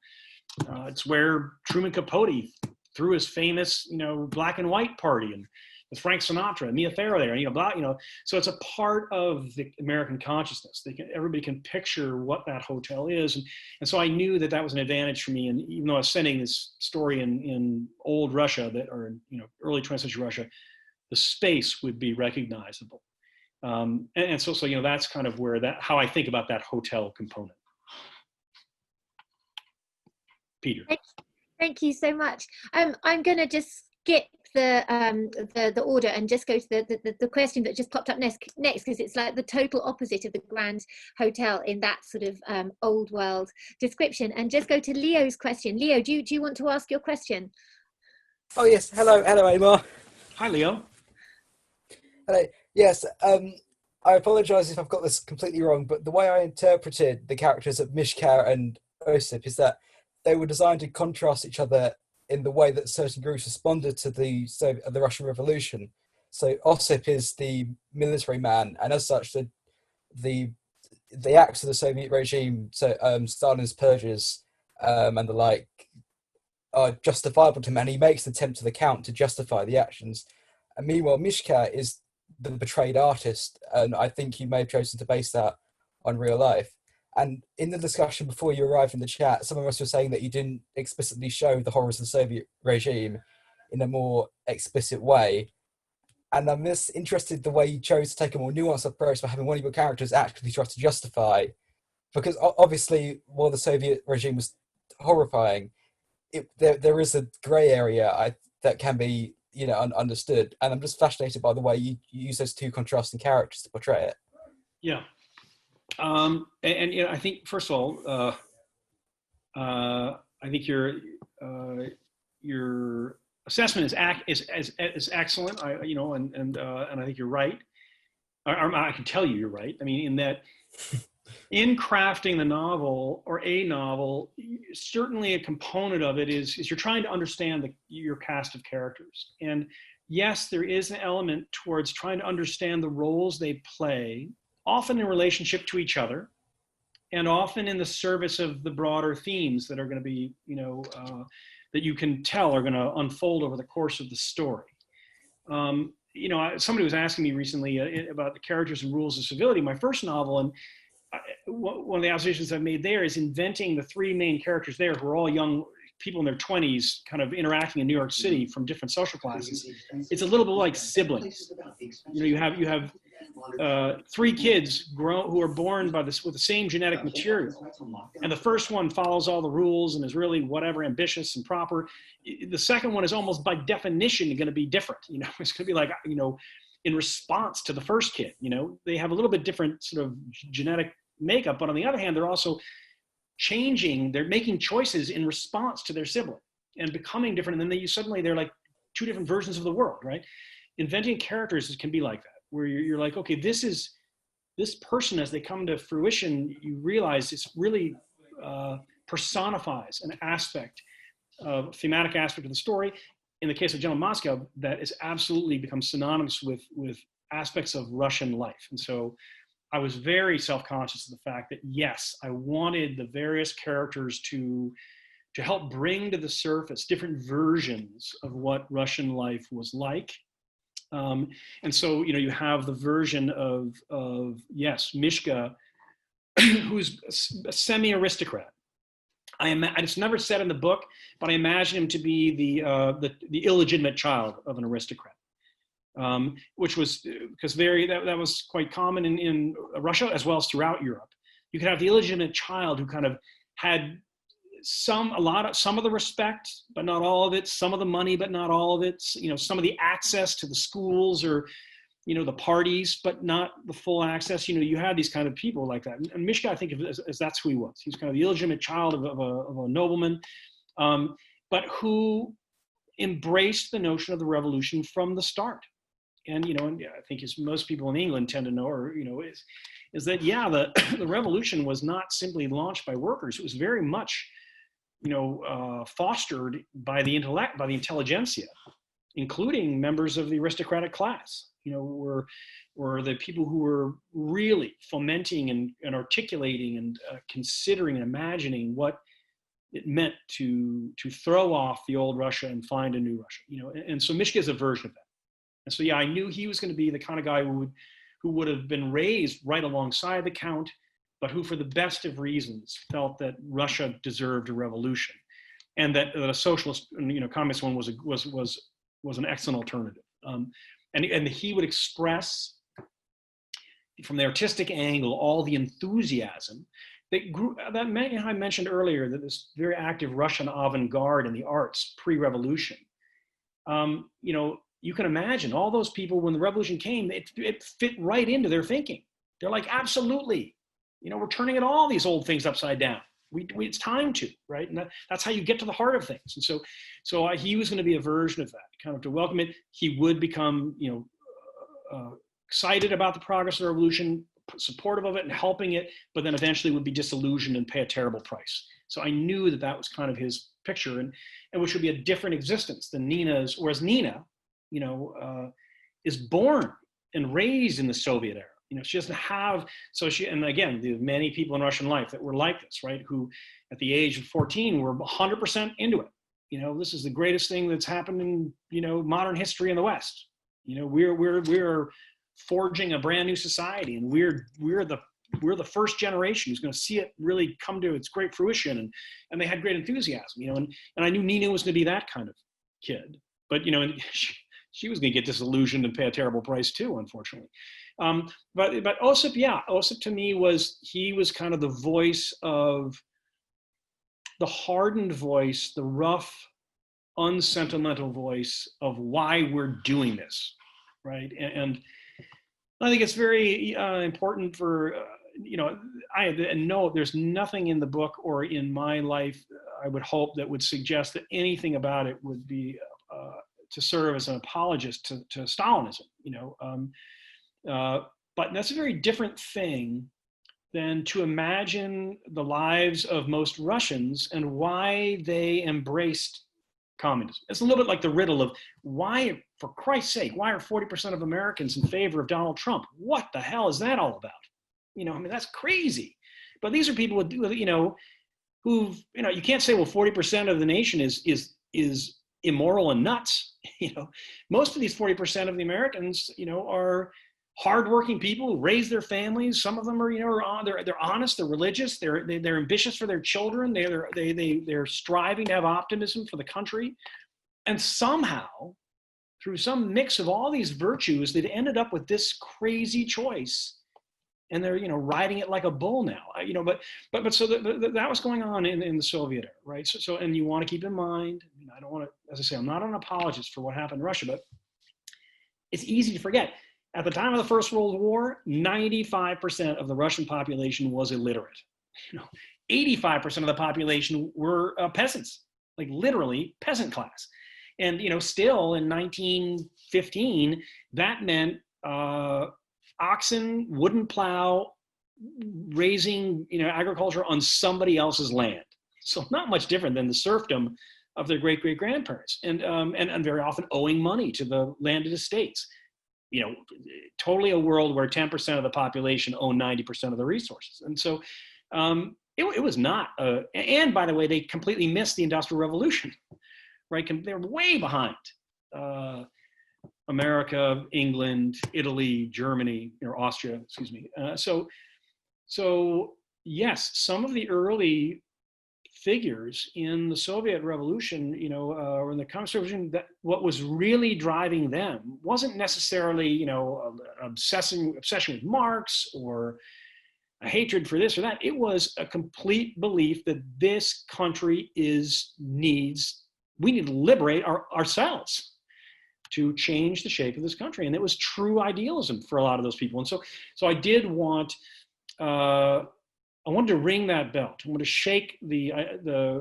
S1: it's where Truman Capote threw his famous, you know, black and white party, and with Frank Sinatra, Mia Farrow there, you know, so it's a part of the American consciousness. Everybody can picture what that hotel is, and so I knew that was an advantage for me. And even though I was sending this story in old Russia, or you know, early 20th century Russia, the space would be recognizable, and so you know, that's kind of where how I think about that hotel component. Peter.
S2: Thank you so much. I'm going to just skip the order and just go to the question that just popped up next, because it's like the total opposite of the Grand Hotel in that sort of old world description. And just go to Leo's question. Leo, do you want to ask your question?
S8: Oh yes, hello, Amor.
S1: Hi, Leo.
S8: Hello. Yes, I apologise if I've got this completely wrong, but the way I interpreted the characters of Mishka and Osip is that they were designed to contrast each other in the way that certain groups responded to the Russian Revolution. So Osip is the military man, and as such, the acts of the Soviet regime, so Stalin's purges and the like, are justifiable to him, and he makes an attempt to the Count to justify the actions. And meanwhile, Mishka is the betrayed artist, and I think you may have chosen to base that on real life. And in the discussion before you arrived in the chat, some of us were saying that you didn't explicitly show the horrors of the Soviet regime in a more explicit way. And I'm just interested the way you chose to take a more nuanced approach by having one of your characters actually try to justify, because obviously, while the Soviet regime was horrifying, there is a grey area that can be understood. And I'm just fascinated by the way you use those two contrasting characters to portray it.
S1: Yeah. I think, first of all, I think your assessment is excellent. I think you're right. I can tell you you're right. I mean, in that, in crafting the novel or a novel, certainly a component of it is you're trying to understand your cast of characters. And yes, there is an element towards trying to understand the roles they play, often in relationship to each other, and often in the service of the broader themes that are going to be, that you can tell are going to unfold over the course of the story. Somebody was asking me recently about the characters and rules of civility, my first novel, and one of the observations I've made there is inventing the three main characters there who are all young people in their 20s kind of interacting in New York City from different social classes. It's a little bit like siblings. You have three kids who are born with the same genetic material, and the first one follows all the rules and is really whatever, ambitious and proper. The second one is almost by definition going to be different. It's going to be like, in response to the first kid. They have a little bit different sort of genetic makeup, but on the other hand, they're also they're making choices in response to their sibling and becoming different. And then suddenly they're like two different versions of the world, right? Inventing characters can be like that, where you're like, okay, this person, as they come to fruition, you realize it's really personifies an aspect of thematic aspect of the story. In the case of General Moscow, that is absolutely becomes synonymous with aspects of Russian life. And so I was very self-conscious of the fact that, yes, I wanted the various characters to help bring to the surface different versions of what Russian life was like. And so, you have the version of yes, Mishka, who's a semi-aristocrat. It's never said in the book, but I imagine him to be the illegitimate child of an aristocrat. Which was because that was quite common in Russia as well as throughout Europe. You could have the illegitimate child who kind of had some of the respect, but not all of it, some of the money, but not all of it, some of the access to the schools or, the parties, but not the full access. You had these kind of people like that. And Mishka, I think of as that's who he was. He was kind of the illegitimate child of a nobleman, but who embraced the notion of the revolution from the start. And, I think as most people in England tend to know, is that, yeah, the revolution was not simply launched by workers. It was very much, fostered by the intelligentsia, including members of the aristocratic class, were the people who were really fomenting and articulating and considering and imagining what it meant to throw off the old Russia and find a new Russia, and so Mishka is a version of that. And so, yeah, I knew he was going to be the kind of guy who would have been raised right alongside the Count, but who, for the best of reasons, felt that Russia deserved a revolution, and that a socialist, communist one was an excellent alternative. And he would express, from the artistic angle, all the enthusiasm that grew. That I mentioned earlier, that this very active Russian avant-garde in the arts pre-revolution. you know, you can imagine all those people when the revolution came, it fit right into their thinking. They're like, absolutely, you know, we're turning all these old things upside down. It's time to, right? And that's how you get to the heart of things. And so he was going to be a version of that, kind of to welcome it. He would become, you know, excited about the progress of the revolution, supportive of it and helping it, but then eventually would be disillusioned and pay a terrible price. So I knew that that was kind of his picture, and which would be a different existence than Nina's, whereas Nina, you know, is born and raised in the Soviet era. You know, she doesn't have, so she, and again, the many people in Russian life that were like this, right? Who at the age of 14 were 100% into it. You know, this is the greatest thing that's happened in, you know, modern history in the West. You know, we're forging a brand new society, and we're the first generation who's going to see it really come to its great fruition, and they had great enthusiasm, you know, and I knew Nina was going to be that kind of kid, but you know, and she was going to get disillusioned and pay a terrible price too, unfortunately. But Osip, yeah, Osip to me he was kind of the voice of the hardened voice, the rough, unsentimental voice of why we're doing this, right? And I think it's very important for, you know, I know there's nothing in the book or in my life, I would hope, that would suggest that anything about it would be to serve as an apologist to Stalinism, you know. But that's a very different thing than to imagine the lives of most Russians and why they embraced communism. It's a little bit like the riddle of why, for Christ's sake, why are 40% of Americans in favor of Donald Trump? What the hell is that all about? You know, I mean, that's crazy. But these are people with, you know, who've, you know, you can't say, well, 40% of the nation is immoral and nuts. You know, most of these 40% of the Americans, you know, are hardworking people who raise their families. Some of them are, you know, they're honest, they're religious, they're ambitious for their children, they're striving to have optimism for the country, and somehow, through some mix of all these virtues, they've ended up with this crazy choice, and they're, you know, riding it like a bull now. You know, but so that was going on in the Soviet era, right? So and you want to keep in mind, I mean, I don't want to, as I say, I'm not an apologist for what happened in Russia, but it's easy to forget. At the time of the First World War, 95% of the Russian population was illiterate. You know, 85% of the population were peasants, like literally peasant class. And, you know, still in 1915, that meant oxen, wooden plow, raising, you know, agriculture on somebody else's land. So not much different than the serfdom of their great-great-grandparents, and very often owing money to the landed estates. You know, totally a world where 10% of the population own 90% of the resources. And so it was not, and by the way, they completely missed the Industrial Revolution, right? They're way behind America, England, Italy, Germany, or Austria, excuse me. So yes, some of the early figures in the Soviet Revolution, you know, or in the Communist Revolution, that what was really driving them wasn't necessarily, you know, obsession with Marx or a hatred for this or that. It was a complete belief that this country we need to liberate ourselves to change the shape of this country. And it was true idealism for a lot of those people. And so I did want, I wanted to ring that bell. I wanted to shake the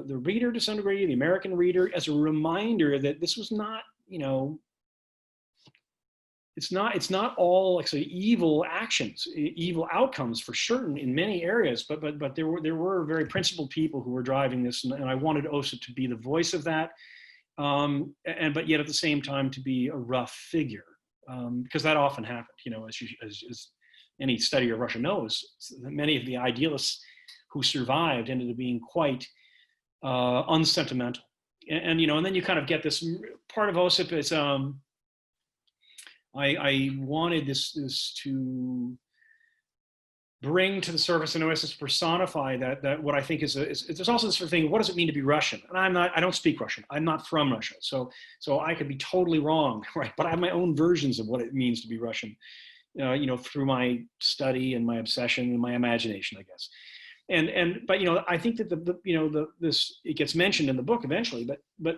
S1: reader to some degree, the American reader, as a reminder that this was not, you know, it's not all actually evil actions, evil outcomes for certain in many areas, but there were very principled people who were driving this, and I wanted Osip to be the voice of that, but yet at the same time to be a rough figure, because that often happened, you know, as any study of Russia knows, many of the idealists who survived ended up being quite unsentimental. And you know, and then you kind of get this part of Osip is, I wanted this to bring to the surface and always personify that what I think is there's also this sort of thing, what does it mean to be Russian? And I don't speak Russian. I'm not from Russia. So I could be totally wrong, right? But I have my own versions of what it means to be Russian. You know, through my study and my obsession and my imagination, I guess. But you know, I think that it gets mentioned in the book eventually, but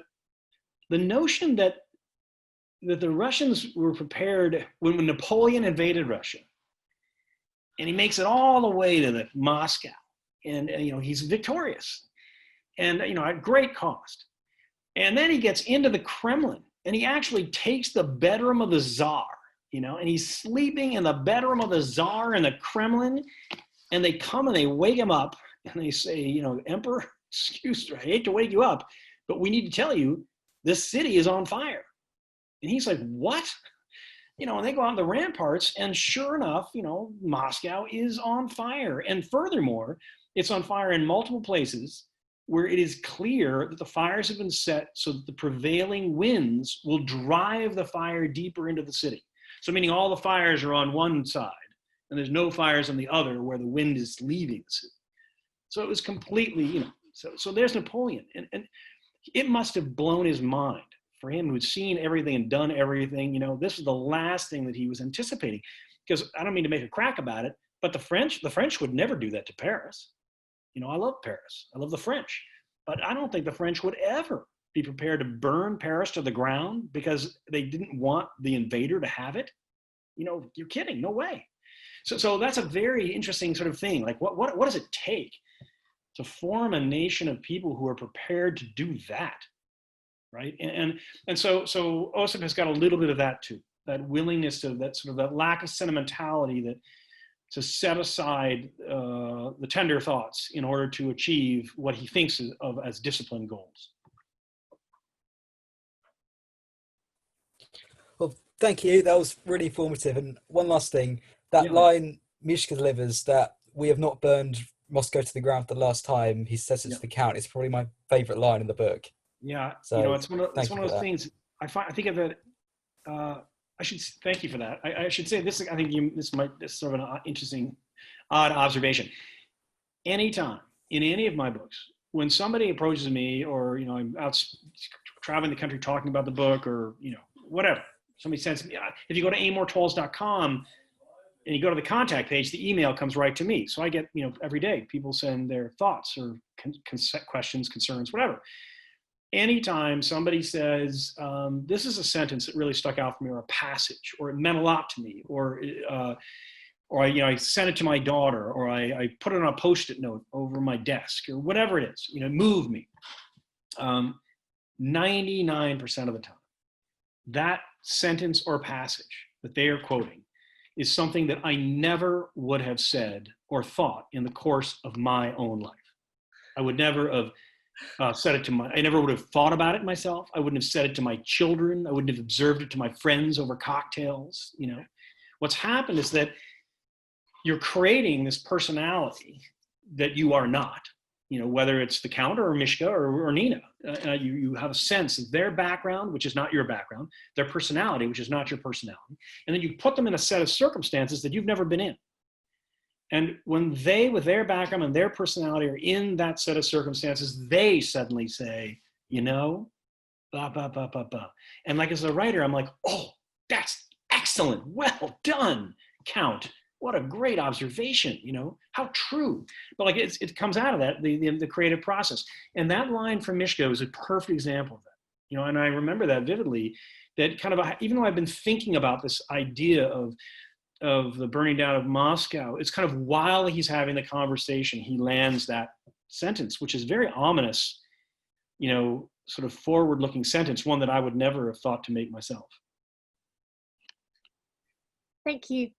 S1: the notion that that the Russians were prepared when Napoleon invaded Russia, and he makes it all the way to the Moscow, and he's victorious, and at great cost. And then he gets into the Kremlin, and he actually takes the bedroom of the Tsar, and he's sleeping in the bedroom of the Tsar in the Kremlin, and they come and they wake him up, and they say, Emperor, excuse me, I hate to wake you up, but we need to tell you this city is on fire. And he's like, what? And they go out on the ramparts, and sure enough, Moscow is on fire. And furthermore, it's on fire in multiple places where it is clear that the fires have been set so that the prevailing winds will drive the fire deeper into the city. So meaning all the fires are on one side, and there's no fires on the other where the wind is leaving the city. So it was completely, so there's Napoleon. And it must have blown his mind for him, who'd seen everything and done everything. This was the last thing that he was anticipating. Because I don't mean to make a crack about it, but the French would never do that to Paris. I love Paris. I love the French. But I don't think the French would ever be prepared to burn Paris to the ground because they didn't want the invader to have it. You're kidding. No way. So that's a very interesting sort of thing. Like, what does it take to form a nation of people who are prepared to do that, right? And so Osip has got a little bit of that too, that willingness to, that sort of that lack of sentimentality, that to set aside the tender thoughts in order to achieve what he thinks of as disciplined goals.
S8: Well, thank you. That was really informative. And one last thing, that line Mishka delivers, that we have not burned Moscow to the ground for the last time, he says it to the Count. It's probably my favorite line in the book.
S1: Yeah,
S8: so
S1: it's one of those things. I think of it. I should thank you for that. I should say this. I think this is sort of an interesting, odd observation. Anytime in any of my books, when somebody approaches me, or I'm out traveling the country talking about the book, or whatever, somebody sends me. If you go to amortowles.com and you go to the contact page, the email comes right to me. So I get every day people send their thoughts or questions, concerns, whatever. Anytime somebody says, this is a sentence that really stuck out for me, or a passage, or it meant a lot to me, or I sent it to my daughter, or I put it on a Post-it note over my desk, or whatever it is, move me. 99% of the time, that sentence or passage that they are quoting is something that I never would have said or thought in the course of my own life. I would never have said it I never would have thought about it myself. I wouldn't have said it to my children. I wouldn't have observed it to my friends over cocktails. What's happened is that you're creating this personality that you are not, whether it's the Count or Mishka or Nina. You have a sense of their background, which is not your background, their personality, which is not your personality. And then you put them in a set of circumstances that you've never been in. And when they, with their background and their personality, are in that set of circumstances, they suddenly say, blah, blah, blah, blah, blah. And like as a writer, I'm like, oh, that's excellent. Well done, Count. What a great observation, how true. But like it comes out of that, the creative process. And that line from Mishka is a perfect example of that. And I remember that vividly, that kind of, even though I've been thinking about this idea of the burning down of Moscow, it's kind of while he's having the conversation, he lands that sentence, which is very ominous, sort of forward-looking sentence, one that I would never have thought to make myself.
S2: Thank you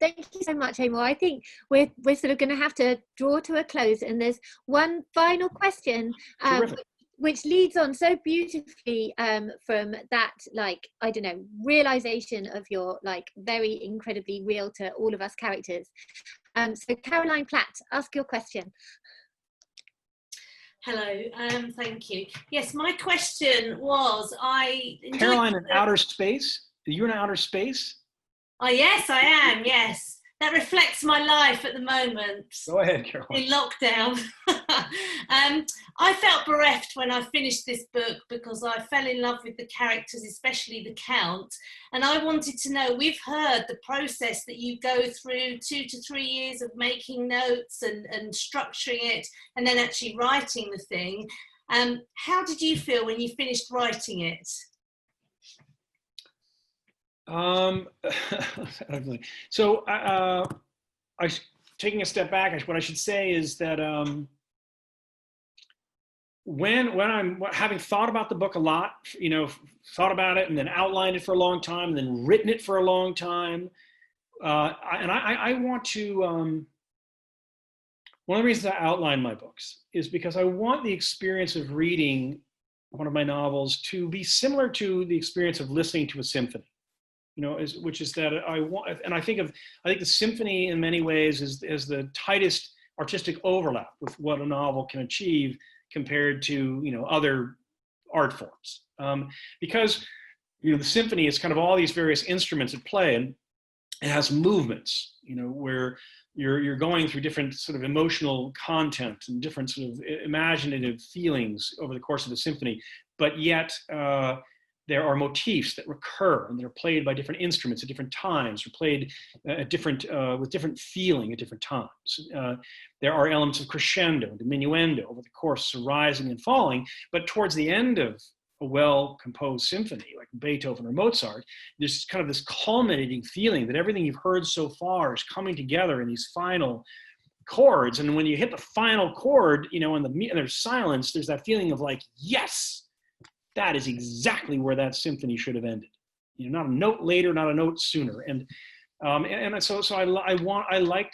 S2: so much, Amor. I think we're sort of going to have to draw to a close, and there's one final question, which leads on so beautifully from that, realization of your very incredibly real to all of us characters. So Caroline Platt, ask your question.
S9: Hello, thank you. Yes, my question was,
S1: Caroline, in outer space? Are you in outer space?
S9: Oh, yes, I am, yes. That reflects my life at the moment.
S1: Go ahead, Caroline.
S9: In lockdown. I felt bereft when I finished this book because I fell in love with the characters, especially the Count. And I wanted to know, we've heard the process that you go through, 2 to 3 years of making notes and structuring it, and then actually writing the thing. How did you feel when you finished writing it?
S1: So, taking a step back, what I should say is that when I'm having thought about the book a lot, thought about it and then outlined it for a long time, and then written it for a long time, I want to. One of the reasons I outline my books is because I want the experience of reading one of my novels to be similar to the experience of listening to a symphony. Which is that I want, and I think the symphony in many ways is the tightest artistic overlap with what a novel can achieve compared to other art forms, because the symphony is kind of all these various instruments at play, and it has movements, where you're going through different sort of emotional content and different sort of imaginative feelings over the course of the symphony, but yet there are motifs that recur, and they're played by different instruments at different times, or played at with different feeling at different times. There are elements of crescendo, diminuendo over the course, so rising and falling. But towards the end of a well-composed symphony, like Beethoven or Mozart, there's kind of this culminating feeling that everything you've heard so far is coming together in these final chords. And when you hit the final chord, and there's silence, there's that feeling of like, yes, that is exactly where that symphony should have ended. Not a note later, not a note sooner. And so I like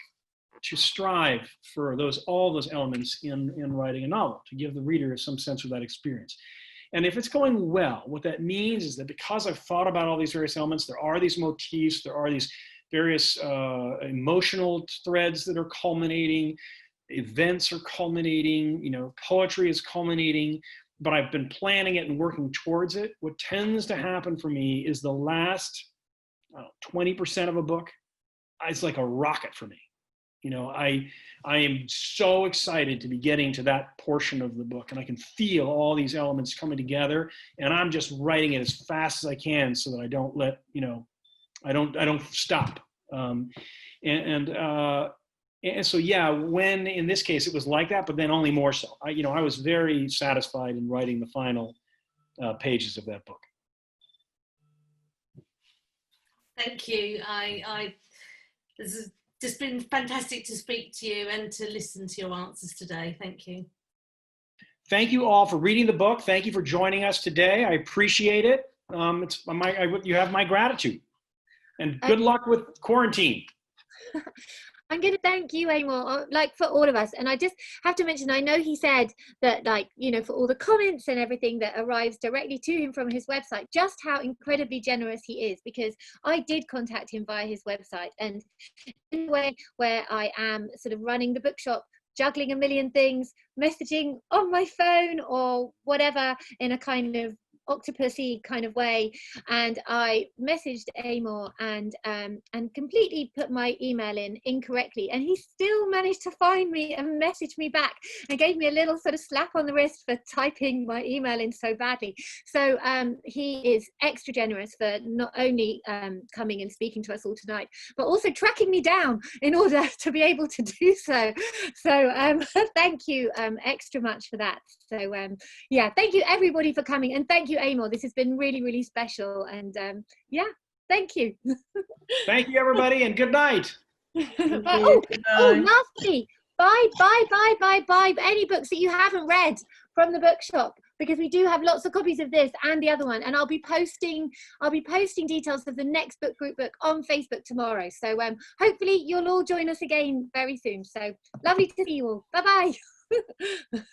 S1: to strive for all those elements in writing a novel, to give the reader some sense of that experience. And if it's going well, what that means is that because I've thought about all these various elements, there are these motifs, there are these various emotional threads that are culminating, events are culminating, poetry is culminating, but I've been planning it and working towards it. What tends to happen for me is the last 20% of a book, it's like a rocket for me. I am so excited to be getting to that portion of the book, and I can feel all these elements coming together, and I'm just writing it as fast as I can so that I don't I don't stop. And so, yeah, when in this case it was like that, but then only more so. I was very satisfied in writing the final pages of that book.
S9: Thank you. This has just been fantastic to speak to you and to listen to your answers today. Thank you.
S1: Thank you all for reading the book. Thank you for joining us today. I appreciate it. You have my gratitude. And good luck with quarantine.
S2: I'm going to thank you, Amor, for all of us. And I just have to mention, I know he said that, for all the comments and everything that arrives directly to him from his website, just how incredibly generous he is, because I did contact him via his website. And in a way where I am sort of running the bookshop, juggling a million things, messaging on my phone or whatever in a kind of octopusy kind of way, and I messaged Amor and completely put my email in incorrectly, and he still managed to find me and message me back and gave me a little sort of slap on the wrist for typing my email in so badly. So he is extra generous for not only coming and speaking to us all tonight, but also tracking me down in order to be able to do so. So thank you extra much for that. So yeah, thank you everybody for coming, and thank you, Amor. This has been really, really special, and yeah, thank you.
S1: Thank you, everybody, and good night.
S2: Lastly, buy any books that you haven't read from the bookshop, because we do have lots of copies of this and the other one, and I'll be posting details of the next book group book on Facebook tomorrow. So hopefully you'll all join us again very soon. So lovely to see you all. Bye bye.